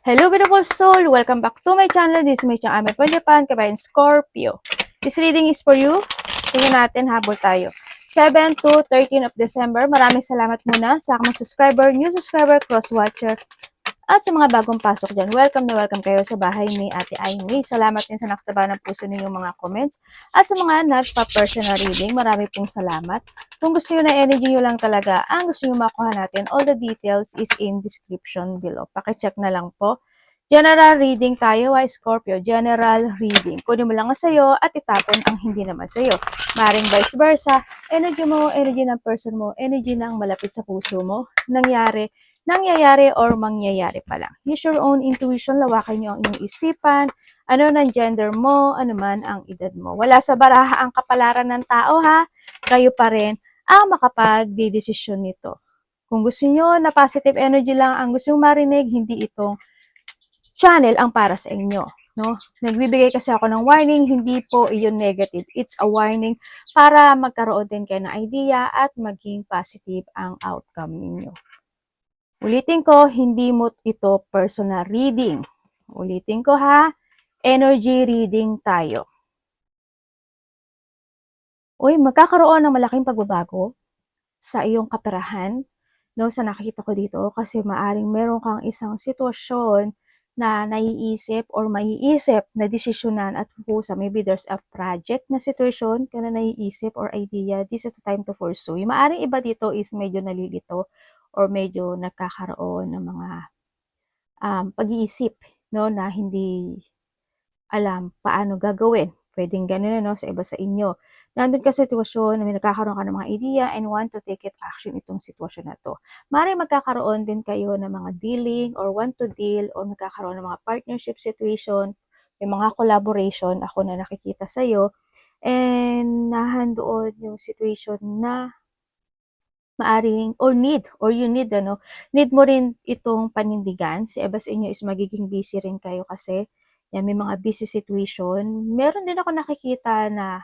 Hello beautiful soul! Welcome back to my channel. This is my channel, Ame Japan, kabayan Scorpio. This reading is for you. Tingnan natin, habol tayo. 7 to 13 of December. Maraming salamat muna sa mga subscriber, new subscriber, cross-watcher, at sa mga bagong pasok dyan. Welcome na welcome kayo sa bahay ni Ate Aimee. Salamat din sa nakataba ng puso ninyong mga comments. At sa mga nagpa-personal reading, marami pong salamat. Kung gusto nyo na energy nyo lang talaga, ang gusto nyo makuha natin, all the details is in description below. Pakicheck na lang po. General reading tayo, Scorpio. General reading. Kunin mo lang ang sayo at itapon ang hindi naman sayo. Maring vice versa. Energy mo, energy ng person mo, energy ng malapit sa puso mo. Nangyayari or mangyayari pa lang. Use your own intuition, lawakan nyo ang inyong isipan, ano ng gender mo, ano man ang edad mo. Wala sa baraha ang kapalaran ng tao ha, kayo pa rin ang makapag-desisyon nito. Kung gusto nyo na positive energy lang ang gusto nyo marinig, hindi itong channel ang para sa inyo. No? Nagbibigay kasi ako ng warning, hindi po iyon negative. It's a warning para magkaroon din kayo ng idea at maging positive ang outcome ninyo. Ulitin ko, hindi mo ito personal reading. Ulitin ko ha, energy reading tayo. Uy, magkakaroon ng malaking pagbabago sa iyong kaperahan, no, sa nakikita ko dito, kasi maaring meron kang isang sitwasyon na naiisip or maiisip na desisyonan at fokusan. Maybe there's a project na situation ka na naiisip or idea. This is the time to pursue. Yung maaring iba dito is medyo nalilito or medyo nagkakaroon ng mga pag-iisip, no, na hindi alam paano gagawin. Pwedeng ganun, no, sa iba sa inyo. Nandun ka sa sitwasyon na may nagkakaroon ka ng mga idea and want to take it action itong sitwasyon na to. Maaaring magkakaroon din kayo ng mga dealing or want to deal or magkakaroon ng mga partnership situation, may mga collaboration ako na nakikita sa'yo, and nahandoon yung situation na maaring or you need need mo rin itong panindigan. Si iba sa inyo is magiging busy rin kayo kasi yan, may mga busy situation. Meron din ako nakikita na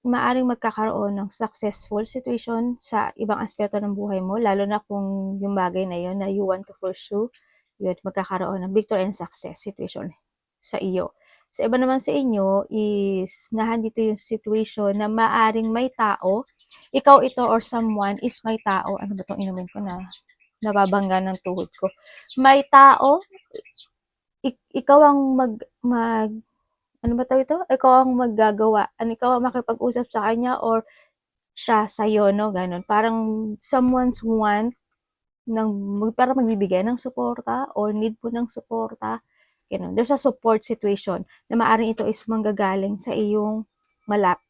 maaring magkakaroon ng successful situation sa ibang aspeto ng buhay mo, lalo na kung yung bagay na yun na you want to pursue, yun, magkakaroon ng victory and success situation sa iyo. Sa iba naman sa inyo is nahandito yung situation na maaring may tao, ikaw ito or someone is may tao, ano ba itong inumin ko na nababangga ng tuhod ko, may tao, ikaw ang ano ba tawag ito? Ikaw ang maggagawa, ikaw ang makipag-usap sa kanya or siya sa'yo, no? Ganon. Parang someone's want parang magbibigay ng suporta or need po ng suporta. Ganun. There's a support situation na maaaring ito is manggagaling sa iyong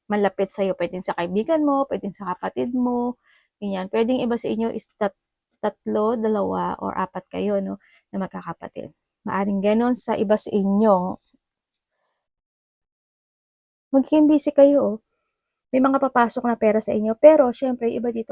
malapit sa'yo. Pwedeng sa kaibigan mo, pwedeng sa kapatid mo, ganyan. Pwedeng iba sa inyo is tatlo, dalawa, or apat kayo, no, na magkakapatid. Maaaring ganon sa iba sa inyo. Maging busy kayo, oh. May mga papasok na pera sa inyo, pero syempre, iba dito,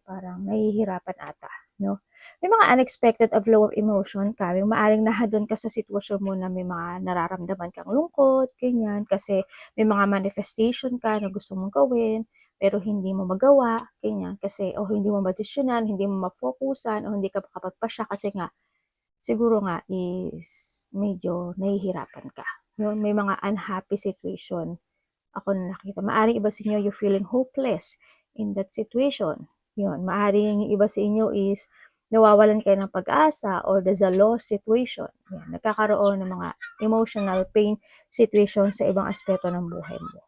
parang nahihirapan ata, no? May mga unexpected of flow of emotion ka, may maaring nahadon ka sa sitwasyon mo na may mga nararamdaman kang lungkot, ganyan, kasi may mga manifestation ka na gusto mong gawin, pero hindi mo magawa, ganyan, kasi, o hindi mo madesisyonan, hindi mo mafokusan, o hindi ka makapagpasya, kasi nga, siguro nga is medyo nahihirapan ka. No? May mga unhappy situation ako na nakita. Maaring iba sa inyo, you feeling hopeless in that situation. Yun. Maaring iba sa inyo is nawawalan kayo ng pag-asa or there's a loss situation. Yan. Nagkakaroon ng mga emotional pain situation sa ibang aspeto ng buhay mo.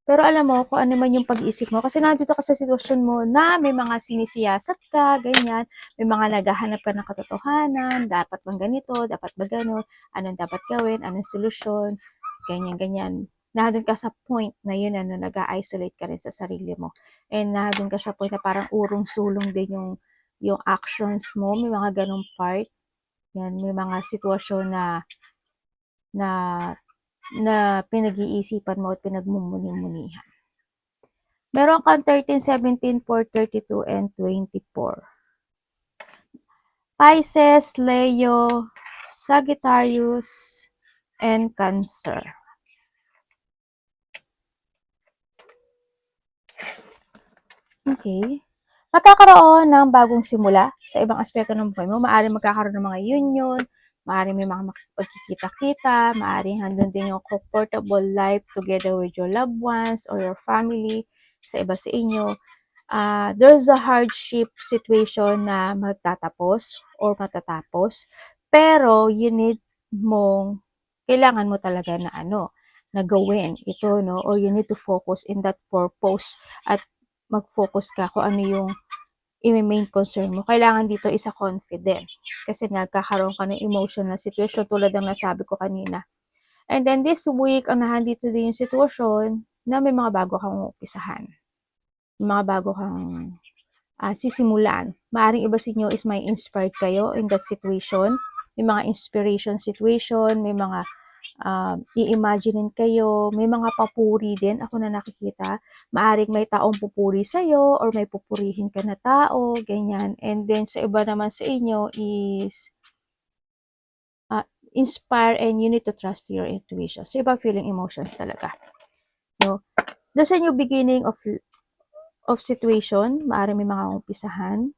Pero alam mo kung ano man yung pag-iisip mo, kasi nandito ka sa sitwasyon mo na may mga sinisiyasat ka, ganyan, may mga naghahanap ka ng katotohanan, dapat bang ganito, dapat ba gano'n, anong dapat gawin, anong solusyon, ganyan. Nandun ka sa point na yun, nag-isolate ka rin sa sarili mo. And nandun ka sa point na parang urong-sulong din yung actions mo, may mga ganong part. Yan, may mga sitwasyon na pinag-iisipan mo at pinagmumuni-munihan. Meron kang 13, 17, 4, 32, and 24. Pisces, Leo, Sagittarius, and Cancer. Okay. magkakaroon ng bagong simula sa ibang aspeto ng buhay mo. Maaaring magkakaroon ng mga union, maaaring may mga pagkikita-kita, maaaring handun din yung comfortable life together with your loved ones or your family sa iba sa inyo. There's a hardship situation na magtatapos or matatapos, pero you need mong, kailangan mo talaga na na gawin ito, no? Or you need to focus in that purpose at mag-focus ka kung ano yung i-main concern mo. Kailangan dito isa confident kasi nagkakaroon ka ng emotional situation tulad ng nasabi ko kanina. And then this week, ang nandito din yung sitwasyon na may mga bago kang umpisahan. Mga bago kang sisimulan. Maaring iba sa inyo is may inspired kayo in that situation. May mga inspiration situation, may mga i-imaginein kayo, may mga papuri din ako na nakikita. Maaring may taong pupuri sa'yo or may pupurihin ka na tao, ganyan. And then sa iba naman sa inyo is inspire and you need to trust your intuition. So iba feeling emotions talaga. No? Doon sa new beginning of situation, maaring may mga umpisahan.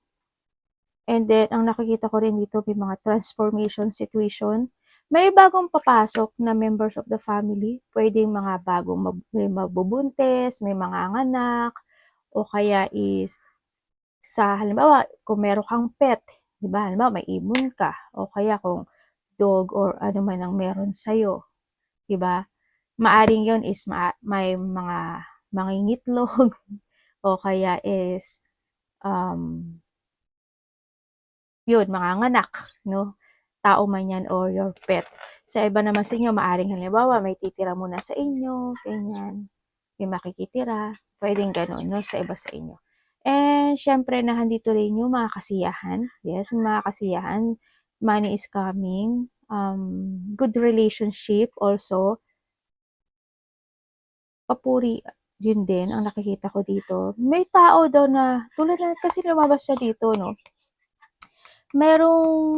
And then, ang nakikita ko rin dito, may mga transformation situation. May bagong papasok na members of the family. Pwedeng mga bagong may magbubuntis, may mga anak, o kaya is sa halimbawa, kung meron kang pet, di ba? Halimbawa, may ibon ka, o kaya kung dog or ano man ang meron sa'yo, di ba? Maaring yon is may mga mangingitlog, o kaya is yun, mga anak, no? Tao man yan or your pet. Sa iba naman sa inyo, maaring halimbawa, may titira muna sa inyo, ganyan. May makikitira. Pwedeng ganun, no? Sa iba sa inyo. And, syempre, nahandito rin yung mga kasiyahan. Yes, mga kasiyahan. Money is coming. Good relationship also. Papuri, yun din, ang nakikita ko dito. May tao daw na, tulad na, kasi lumabas siya dito, no? Merong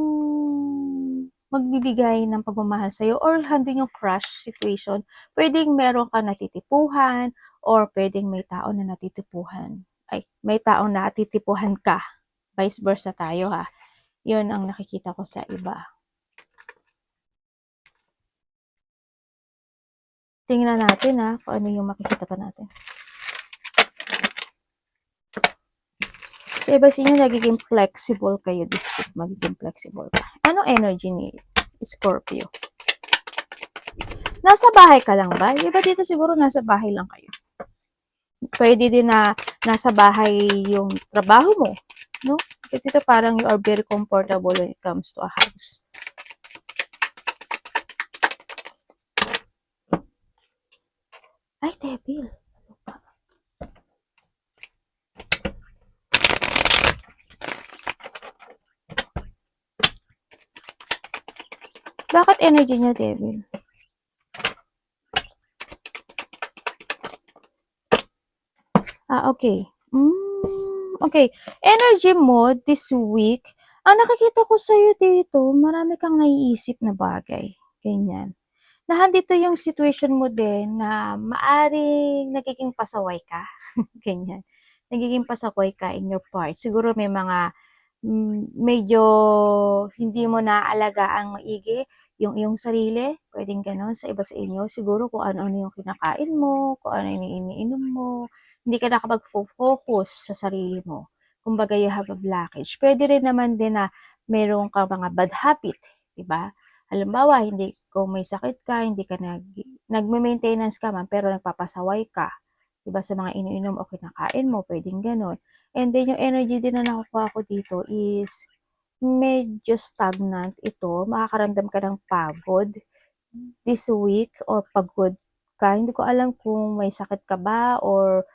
magbibigay ng pagmamahal sa'yo or handin yung crush situation. Pwedeng meron ka natitipuhan or pwedeng may tao na natitipuhan. Ay, may tao na natitipuhan ka. Vice versa tayo ha. Yun ang nakikita ko sa iba. Tingnan natin ha, kung ano yung makikita pa natin. Sa iba sa inyo, nagiging flexible kayo this week. Magiging flexible ka. Anong energy ni Scorpio? Nasa bahay ka lang ba? Iba dito siguro nasa bahay lang kayo. Pwede din na nasa bahay yung trabaho mo. No? Dito parang you are very comfortable when it comes to a house. Ay, devil. Bakit energy niya, devil? Okay. Okay. Energy mo this week, ang nakikita ko sa'yo dito, marami kang naiisip na bagay. Ganyan. Nahandito yung situation mo din na maaring nagiging pasaway ka. Ganyan. Nagiging pasaway ka in your part. Siguro may mga medyo hindi mo naalagaan maigi yung iyong sarili. Pwedeng ganon sa iba sa inyo. Siguro kung ano-ano yung kinakain mo, kung ano yung iniinom mo. Hindi ka nakapag-focus sa sarili mo. Kumbaga, you have a blockage. Pwede rin naman din na meron kang mga bad habit. Diba? Halimbawa, hindi, kung may sakit ka, hindi ka nagme-maintenance ka man, pero nagpapasaway ka. Diba, sa mga iniinom o kinakain mo, pwedeng ganon. And then, yung energy din na nakukuha ko dito is medyo stagnant ito. Makakaramdam ka ng pagod this week or pagod ka. Hindi ko alam kung may sakit ka ba or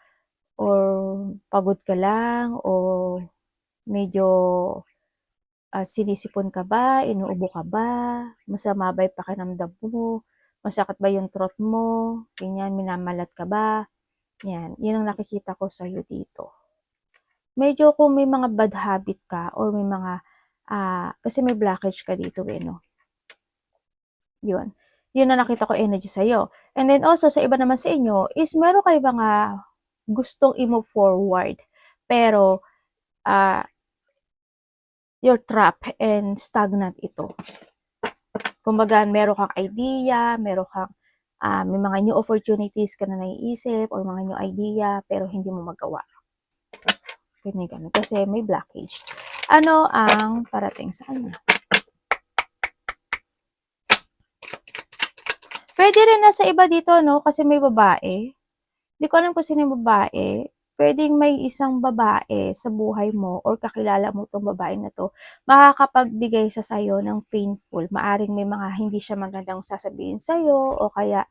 pagod ka lang o medyo sinisipon ka ba, inuubo ka ba, masama ba yung pakiramdam mo, masakit ba yung throat mo, ganyan, minamalat ka ba, yan, yun ang nakikita ko sa'yo dito. Medyo kung may mga bad habit ka or may mga, kasi may blockage ka dito no? Yun. Yun na nakita ko energy sa'yo. And then also, sa iba naman sa inyo, is meron kayo mga gustong i-move forward. Pero, you're trapped and stagnant ito. Kumbaga, meron kang idea, meron kang may mga new opportunities ka na naiisip or mga new idea pero hindi mo magawa. Ganyan. Kasi may blockage. Ano ang parating sa kanya? Pwede rin na sa iba dito, no? Kasi may babae. Hindi ko alam kung sino yung babae. Pwedeng may isang babae sa buhay mo or kakilala mo itong babae na to, makakapagbigay sa sayo ng painful. Maaring may mga hindi siya magandang sasabihin sa'yo o kaya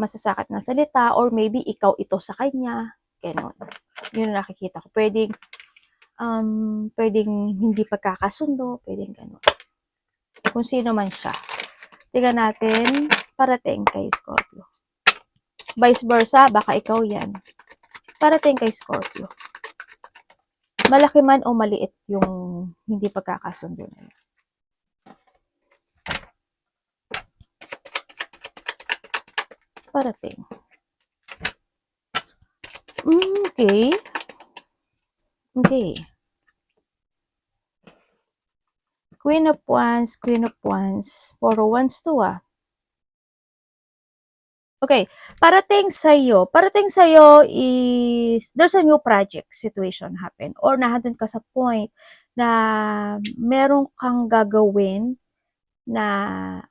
masasakit na salita or maybe ikaw ito sa kanya. Ganon. Yun ang nakikita ko. Pwedeng hindi pagkakasundo, pwedeng ganon. Kung sino man siya. Tingnan natin, parating kay Scorpio. Vice versa, baka ikaw yan. Parating kay Scorpio. Malaki man o maliit yung hindi pagkakasundo na yun. Parating. Okay. Queen of Wands, Four of Wands to Okay, parating sa'yo is, there's a new project situation happen or nahadun ka sa point na meron kang gagawin na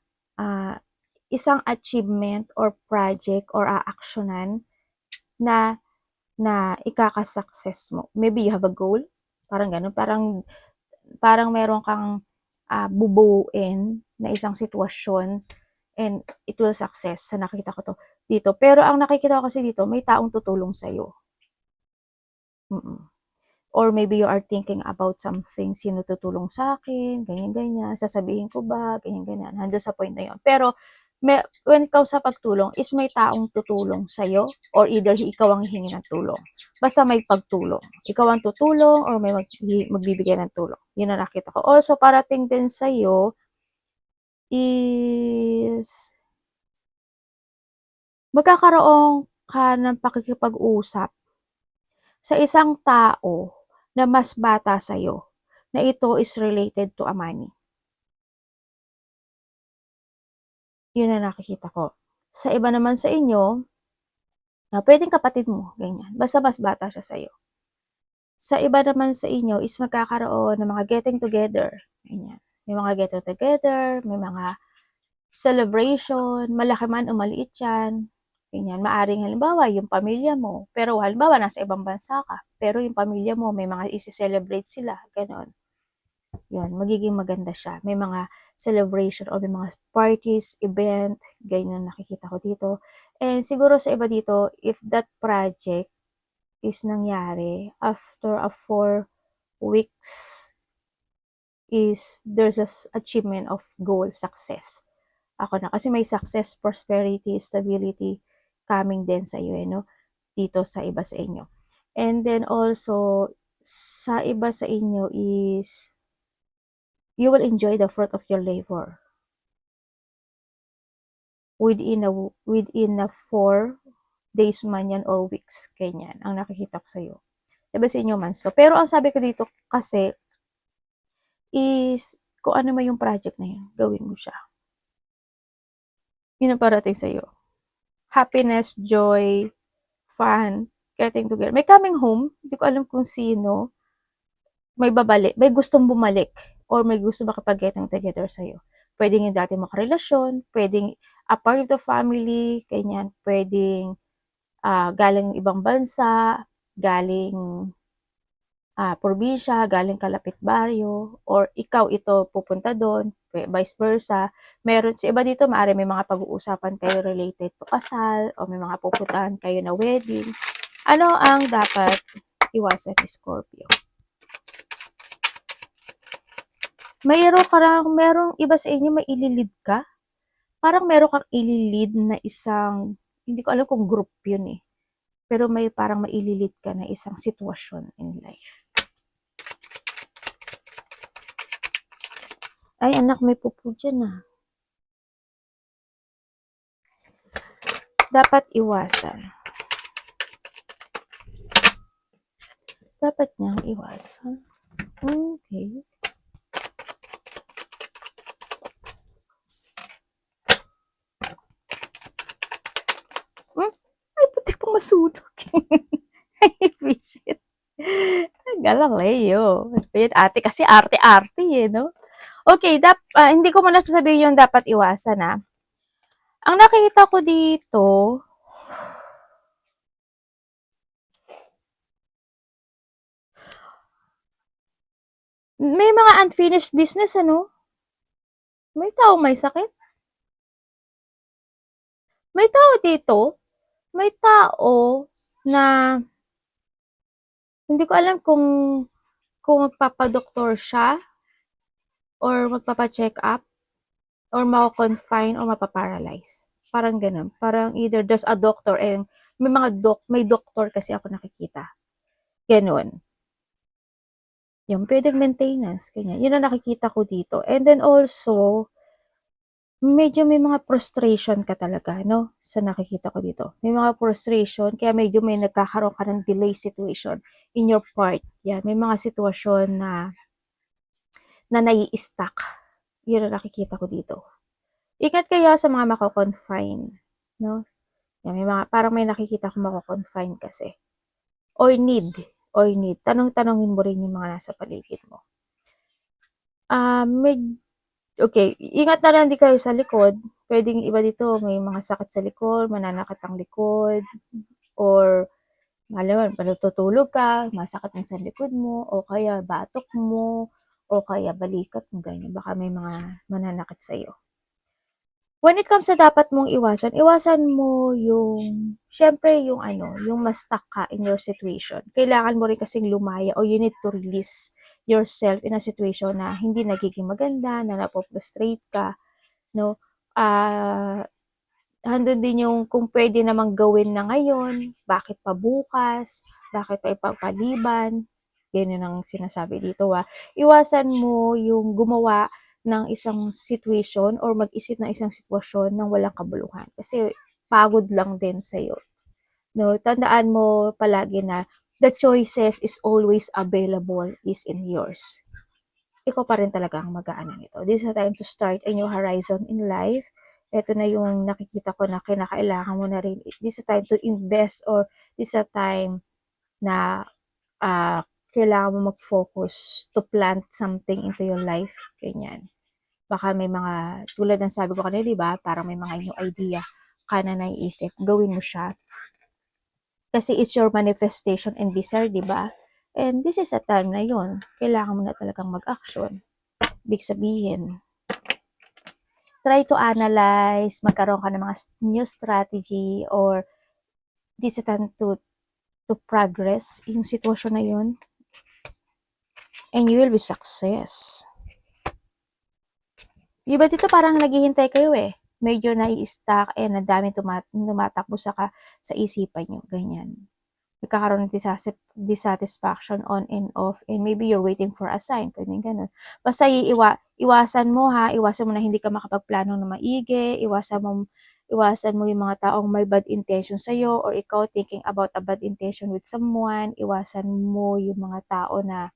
isang achievement or project or aaksyonan na ikaka-success mo. Maybe you have a goal, parang ganun, parang meron kang bubuuin na isang sitwasyon and it will success. Sa nakita ko to dito. Pero ang nakikita ko kasi dito, may taong tutulong sa'yo. Or maybe you are thinking about something, sino tutulong sa akin, ganyan-ganyan, sasabihin ko ba, ganyan-ganyan. Hando sa point na yun. Pero when ikaw sa pagtulong, is may taong tutulong sa'yo or either ikaw ang hihingi ng tulong. Basta may pagtulong. Ikaw ang tutulong or may magbibigay ng tulong. Yun ang nakita ko. Also, parating din sa'yo is magkakaroon ka ng pakikipag-usap sa isang tao na mas bata sa'yo na ito is related to a money. Yun ang nakikita ko. Sa iba naman sa inyo, pwedeng kapatid mo, ganyan. Basta mas bata siya sa'yo. Sa iba naman sa inyo is magkakaroon ng mga getting together. Ganyan. May mga getting together, may mga celebration, malaki man o maliit yan. Ganyan. Maaring halimbawa, yung pamilya mo, pero halimbawa, nasa ibang bansa ka, pero yung pamilya mo, may mga isi-celebrate sila. Ganon. Yun, magiging maganda siya. May mga celebration o may mga parties, event, ganyan nakikita ko dito. And siguro sa iba dito, if that project is nangyari after a 4 weeks, is there's a achievement of goal, success. Ako na, kasi may success, prosperity, stability coming din sa iyo, no? Dito sa iba sa inyo. And then also, sa iba sa inyo is you will enjoy the fruit of your labor within a 4 days man yan or weeks, ganyan ang nakikita ko sa iyo. Diba sa inyo man? So, pero ang sabi ko dito kasi is kung ano man yung project na yun, gawin mo siya. Yun ang parating sa iyo. Happiness, joy, fun, getting together. May coming home, hindi ko alam kung sino, may babalik, may gustong bumalik, or may gusto makipag-getting together sa'yo. Pwedeng yung dati makarelasyon, pwedeng a part of the family, ganyan, pwedeng galing ibang bansa, galing probinsya, galing kalapit baryo, or ikaw ito pupunta doon, vice versa. Meron sa iba dito, maaari may mga pag-uusapan kayo related to kasal, o may mga pupuntahan kayo na wedding. Ano ang dapat iwasan ni Scorpio? Merong iba sa inyo may ililid ka? Parang meron kang ililid na isang, hindi ko alam kung group yun eh. Pero may parang maililid ka na isang sitwasyon in life. Ay, anak, may pupo dyan ah. Dapat iwasan. Dapat niyang iwasan. Okay. Ay, putik pang masunog. Ay, visit. Galileo. Ate kasi arte-arte eh, no? Okay, hindi ko muna sasabihin yung dapat iwasan, ha? Ang nakikita ko dito, may mga unfinished business, ano? May tao may sakit. May tao dito. May tao na hindi ko alam kung magpapadoktor siya or magpapa-check up or mako-confine or mapaparalyze. Parang ganun. Parang either there's a doctor and may doktor kasi ako nakikita. Ganun. Yung pwedeng maintenance, ganyan. Yun ang nakikita ko dito. And then also, medyo may mga frustration ka talaga, no? Sa nakikita ko dito. May mga frustration, kaya medyo may nagkakaroon ka ng delay situation in your part. Yan, may mga sitwasyon na nai-stuck. Yun ang nakikita ko dito. Ingat kaya sa mga mako-confine, no? Yan, parang may nakikita ko mako-confine kasi. Or need. Tanong-tanongin mo rin yung mga nasa paligid mo. Okay, ingat na lang di kayo sa likod. Pwedeng iba dito, may mga sakit sa likod, mananakit ang likod, or alam mo, natutulog ka, masakit na sa likod mo, o kaya batok mo, o kaya balikat mo, ganyan. Baka may mga mananakit sa iyo. When it comes sa dapat mong iwasan mo syempre yung mas stuck ka in your situation. Kailangan mo rin kasing lumaya o you need to release yourself in a situation na hindi nagiging maganda, na napo-frustrate ka, no? Handun din yung kung pwede namang gawin na ngayon, bakit pa bukas, bakit pa ipapaliban, ganyan ang sinasabi dito Iwasan mo yung gumawa ng isang situation or mag-isip ng isang sitwasyon ng walang kabuluhan. Kasi pagod lang din sa'yo. No? Tandaan mo palagi na the choices is always available is in yours. Ikaw pa rin talaga ang mag-aano nito. This is the time to start a new horizon in life. Ito na yung nakikita ko na kinakailangan mo na rin. This is the time to invest or this is the time na kailangan mo mag-focus to plant something into your life. Ganyan. Baka may mga, tulad ng sabi ko kanina, di ba? Parang may mga new idea ka na naiisip. Gawin mo siya. Kasi it's your manifestation and desire, di ba? And this is the time na yun. Kailangan mo na talagang mag-action. Big sabihin, try to analyze, magkaroon ka ng mga new strategy or this is time to progress yung sitwasyon na yun. And you will be success. Iba dito parang naghihintay kayo eh. Medyo nai-stuck and ang dami tumatakbo sa isipan nyo. Ganyan. Nagkakaroon ng dissatisfaction on and off and maybe you're waiting for a sign. Pwedeng ganun. Basta iwasan mo na hindi ka makapagplano na maigi, iwasan mo yung mga taong may bad intention sa'yo or ikaw thinking about a bad intention with someone, iwasan mo yung mga tao na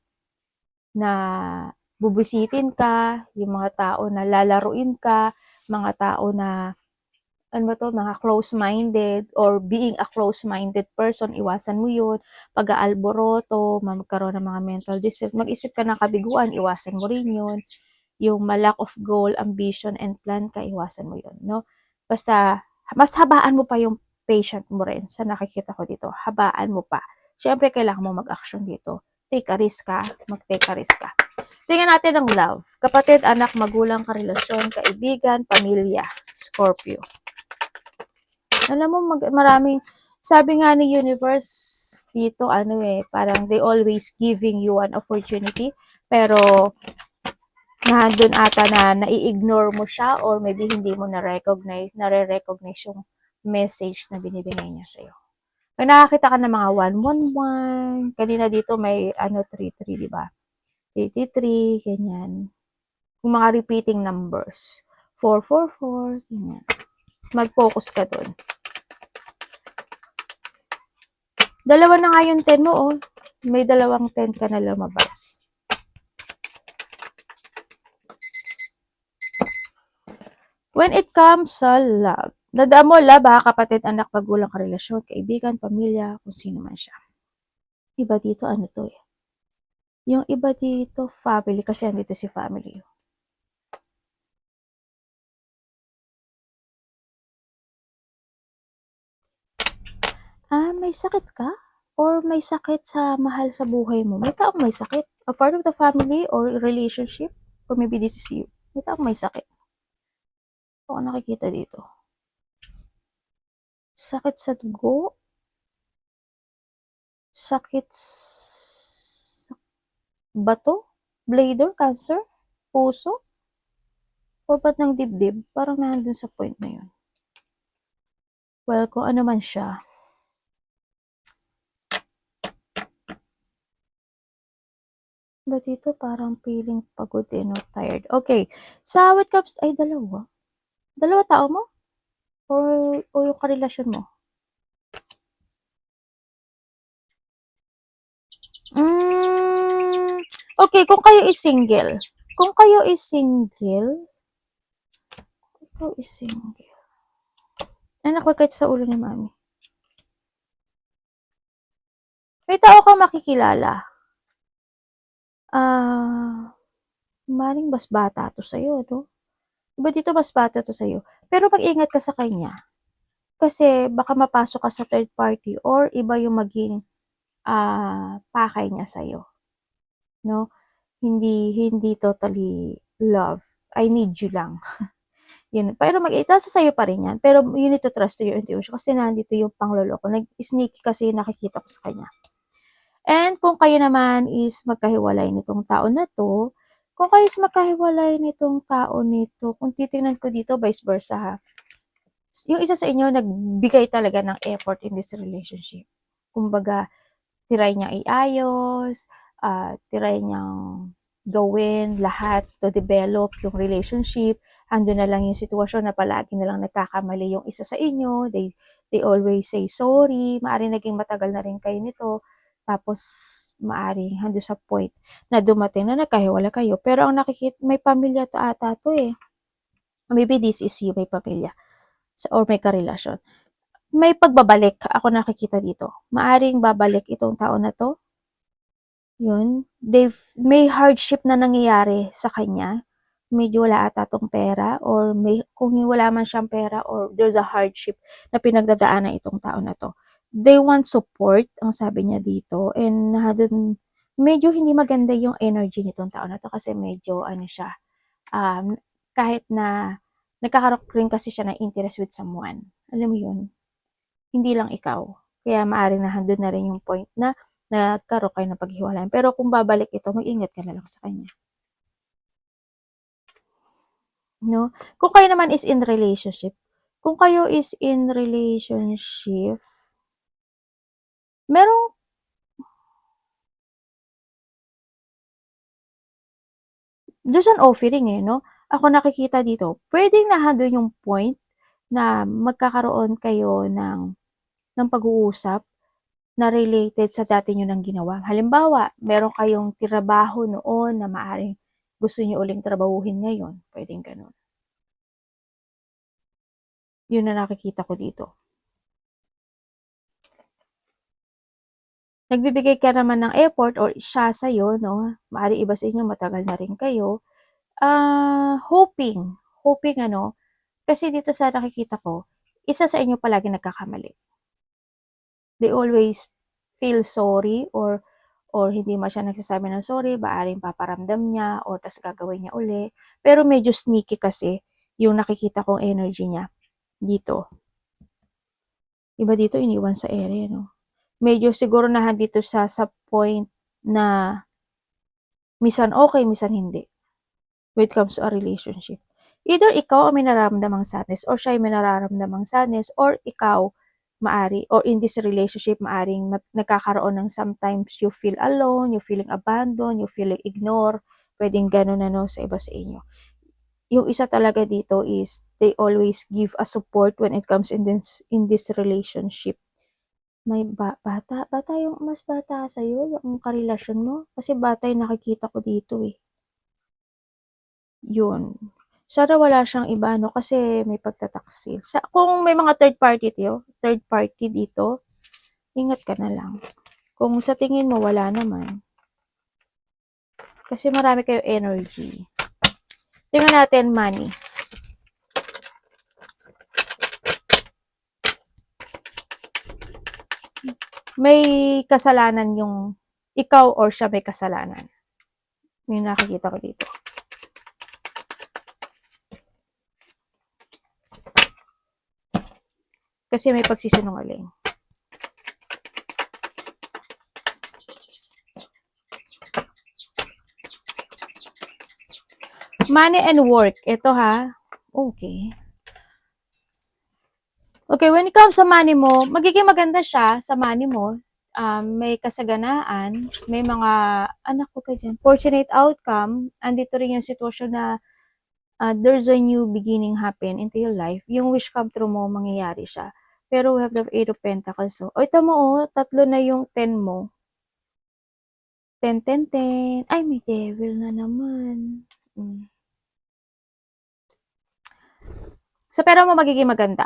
bubisitin ka, yung mga tao na lalaruin ka, mga tao na mga close-minded or being a close-minded person, iwasan mo yun. Pag-aalboroto, magkaroon ng mga mental distress, mag-isip ka ng kabiguan, iwasan mo rin yun. Yung lack of goal, ambition, and plan ka, iwasan mo yun, no? Basta, mas habaan mo pa yung patient mo rin sa nakikita ko dito. Habaan mo pa. Siyempre, kailangan mo mag-action dito. Take a risk ka, mag-take a risk ka. Tingnan natin ang love. Kapatid, anak, magulang, karelasyon, kaibigan, pamilya, Scorpio. Alam mo, maraming, sabi nga ni universe dito, parang they always giving you an opportunity, pero nandun ata na nai-ignore mo siya or maybe hindi mo nare-recognize yung message na binibigay niya sa'yo. Pag nakakita ka ng mga 111, kanina dito may 33, di ba? 83, ganyan. Yung mga repeating numbers. 444, ganyan. Mag-focus ka dun. Dalawa na nga yung 10 mo, oh. May dalawang 10 ka na lumabas. When it comes sa love, dadaan mo love ha, kapatid, anak, magulang, karelasyon, kaibigan, pamilya, kung sino man siya. Iba dito, ano to eh. Yung iba dito, family, kasi andito si family. May sakit ka? Or may sakit sa mahal sa buhay mo? May taong may sakit? A part of the family or relationship? Or maybe this is you. May taong may sakit. Ako nakikita dito. Sakit sa dugo? Sakit sa bato? Bladder? Cancer? Puso? O ba't ng dibdib? Parang nandun sa point na yun. Well, kung ano man siya, ba dito parang feeling pagod din o tired. Okay. Sa what comes, ay dalawa. Dalawa tao mo? O yung karelasyon mo? Okay, kung kayo is single. Kung kayo is single, ikaw is single. Anak, wag kahit sa ulo ni mami. May tao kang makikilala. Maring mas bata to sa'yo, no? Diba dito mas bata to sa'yo? Pero mag-ingat ka sa kanya. Kasi baka mapasok ka sa third party or iba yung maging pakay niya sa'yo. No? Hindi totally love. I need you lang. Yun. Pero mag-itasa sa'yo pa rin yan. Pero you need to trust to your intuition kasi nandito yung pangloloko. Nag-sneaky kasi nakikita ko sa kanya. And kung kayo naman is magkahiwalay nitong tao na to, kung kayo is magkahiwalay nitong tao nito, kung titingnan ko dito, vice versa ha. Yung isa sa inyo, nagbigay talaga ng effort in this relationship. Kumbaga, try niya iayos, try niyang gawin lahat to develop yung relationship. Ando na lang yung sitwasyon na palagi na lang nagkakamali yung isa sa inyo. They always say sorry. Maari naging matagal na rin kayo nito. Tapos, maaring hando sa point na dumating na nagkahiwala kayo. Pero ang nakikita, may pamilya to ata to eh. Maybe this is you, may pamilya. Or may karelasyon. May pagbabalik ako nakikita dito. Maaring babalik itong tao na to. Yun. May hardship na nangyayari sa kanya. Medyo wala ata tong pera or kung wala man siyang pera or there's a hardship na pinagdadaanan itong tao na to. They want support, ang sabi niya dito. And dun, medyo hindi maganda yung energy nitong tao na to kasi medyo ano siya, kahit na nagkakaroon rin kasi siya ng interest with someone. Alam mo yun? Hindi lang ikaw. Kaya maaari na handun na rin yung point na nagkaroon kayo ng paghiwalayan. Pero kung babalik ito, mag-ingat ka na lang sa kanya. No? Kung kayo naman is in relationship, merong there's an offering eh, no? Ako nakikita dito, pwedeng nahando yung point na magkakaroon kayo ng pag-uusap na related sa dati nyo nang ginawa. Halimbawa, meron kayong trabaho noon na maaaring gusto nyo uling trabahuhin ngayon. Pwedeng ganun. Yun na nakikita ko dito. Nagbibigay ka naman ng effort or siya sa'yo, no? Maaaring iba sa inyo, matagal na rin kayo. Hoping ano, kasi dito sa nakikita ko, isa sa inyo palagi nagkakamali. They always feel sorry or hindi man siya nagsasabi ng sorry, maaring paparamdam niya or tas gagawin niya uli. Pero medyo sneaky kasi yung nakikita kong energy niya dito. Iba dito iniwan sa ere, no? Medyo siguro na dito sa point na minsan okay, minsan hindi. When it comes to a relationship. Either ikaw ang may nararamdamang sadness or siya ay may nararamdamang sadness or ikaw maari or in this relationship maaring nagkakaroon ng sometimes you feel alone, you feeling abandoned, you feeling ignored, pwedeng ganun ano sa iba sa inyo. Yung isa talaga dito is they always give a support when it comes in this relationship. May bata yung mas bata sa'yo, yung karelasyon mo? Kasi bata yung nakikita ko dito eh. Yun. Sana wala siyang iba, no? Kasi may pagtataksil. Kung may mga third party dito, ingat ka na lang. Kung sa tingin mo wala naman, kasi marami kayo energy. Tingnan natin money. May kasalanan yung ikaw or siya may kasalanan. Yung nakikita ko dito. Kasi may pagsisinungaling. Money and work. Ito ha. Okay. Okay, when it comes sa money mo, magiging maganda siya sa money mo. May kasaganaan, may mga, anak ko ka dyan, fortunate outcome. Andito rin yung sitwasyon na there's a new beginning happen into your life. Yung wish come true mo, mangyayari siya. Pero we have the Eight of Pentacles. So, ito mo tatlo na yung 10 mo. 10, 10, 10. Ay, may devil na naman. Sa pera mo magiging maganda.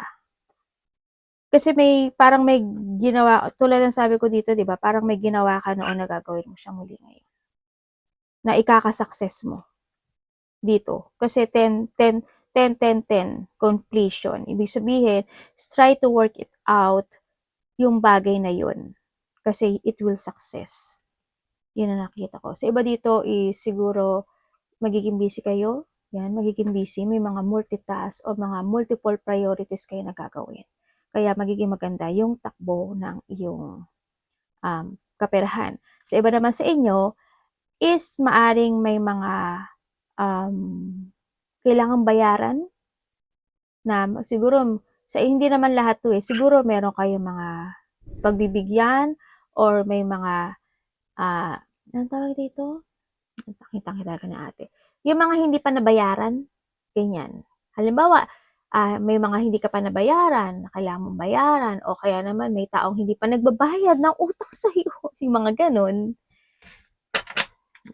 Kasi parang may ginawa, tulad ng sabi ko dito, di ba? Parang may ginawa ka noon na gagawin mo siya muli ngayon. Na ikakasuccess mo. Dito. Kasi 10, 10, 10, 10, 10, completion. Ibig sabihin, try to work it out yung bagay na yun. Kasi it will success. Yun ang nakikita ko. Sa iba dito is siguro magiging busy kayo. Yan, magiging busy. May mga multitask o mga multiple priorities kayo na gagawin. Kaya magiging maganda yung takbo ng iyong kaperahan. Sa iba naman sa inyo is maaring may mga kailangang bayaran na siguro hindi naman lahat to eh. Siguro meron kayong mga pagbibigyan or may mga anong tawag dito? Kitang-kita ka na ate. Yung mga hindi pa nabayaran, ganyan. Halimbawa, may mga hindi ka pa nabayaran, na kailangan mong bayaran, o kaya naman may taong hindi pa nagbabayad ng utang sa iyo. Yung mga ganun.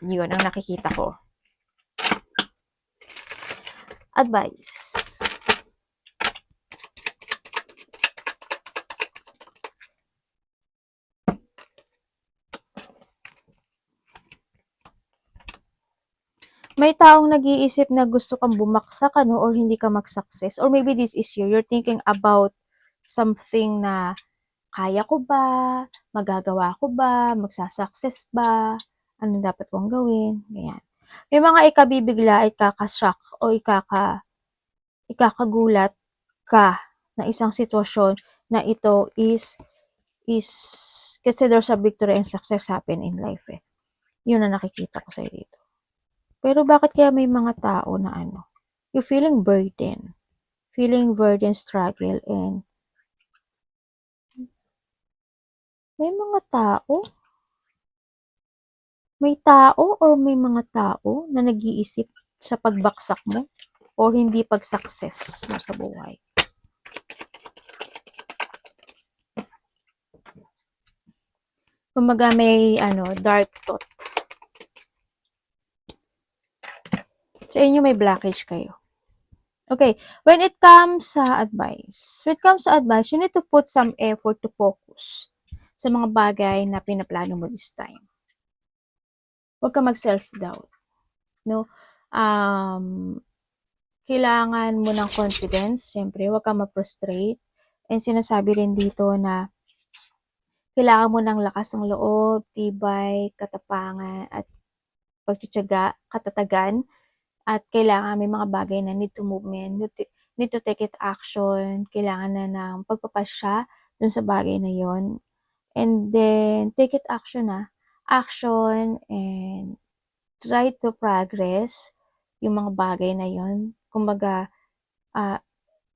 Yun ang nakikita ko. Advice. May taong nag-iisip na gusto kang bumaksak or hindi ka mag-success, or maybe this is you're thinking about something na kaya ko ba, magagawa ko ba, magsasucess ba, ano dapat kong gawin, ganyan. May mga ikabibigla, ikakashock o ikakagulat ka na isang sitwasyon na ito is kasi there's a victory and success happen in life eh. Yun na nakikita ko sa'yo dito. Pero bakit kaya may mga tao na you feeling burden, struggle, and may mga tao? May tao or may mga tao na nag-iisip sa pagbaksak mo or hindi pag-success mo sa buhay? Kumaga may dark thought. Sa inyo may blockage kayo. Okay, when it comes sa advice, you need to put some effort to focus sa mga bagay na pinaplano mo this time. Huwag ka mag-self-doubt. No? Kailangan mo ng confidence. Siyempre, huwag ka ma-frustrate. And sinasabi rin dito na kailangan mo ng lakas ng loob, tibay, katapangan, at pagtitiyaga, katatagan. At kailangan may mga bagay na need to movement, need to take it action. Kailangan na ng pagpapasya dun sa bagay na yon. And then, take it action action, and try to progress yung mga bagay na yon. Kumbaga,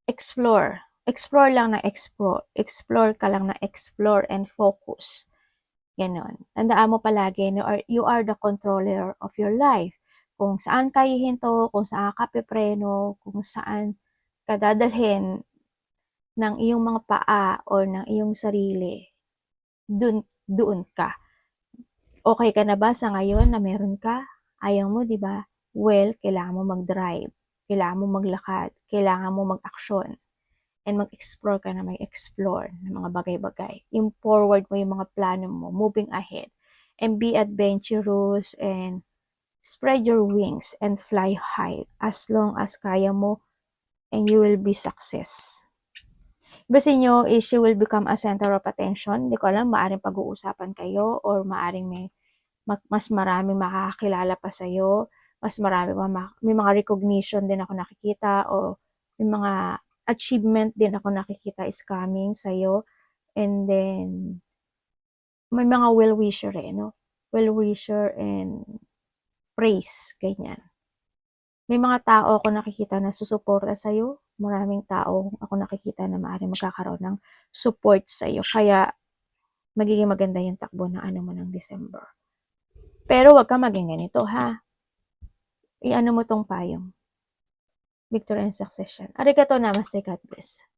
explore. Explore lang na explore. Explore ka lang na explore and focus. Ganon. Tandaan mo palagi, you are the controller of your life. Kung saan ka hihinto, kung saan ka pipreno, kung saan ka dadalhin ng iyong mga paa o ng iyong sarili. doon ka. Okay ka na ba sa ngayon na meron ka? Ayaw mo, di ba? Well, kailangan mo mag-drive. Kailangan mo maglakad. Kailangan mo mag-aksyon. And mag-explore ka na mag-explore ng mga bagay-bagay. I-forward mo yung mga plano mo. Moving ahead. And be adventurous and spread your wings and fly high as long as kaya mo and you will be success. Basta nyo is you will become a center of attention. Hindi ko alam, maaring pag-uusapan kayo or maaring mas marami makakakilala pa sa'yo. Mas marami may mga recognition din ako nakikita o may mga achievement din ako nakikita is coming sa'yo. And then, may mga well-wisher no? Well-wisher and praise, ganyan. May mga tao ako nakikita na susuporta sa'yo. Maraming tao ako nakikita na maaaring magkakaroon ng support sa'yo. Kaya, magiging maganda yung takbo ng ano mo ng December. Pero wag ka maging ganito, ha? I-ano mo tong payong. Victory and success yan. Arigato namaste, God bless.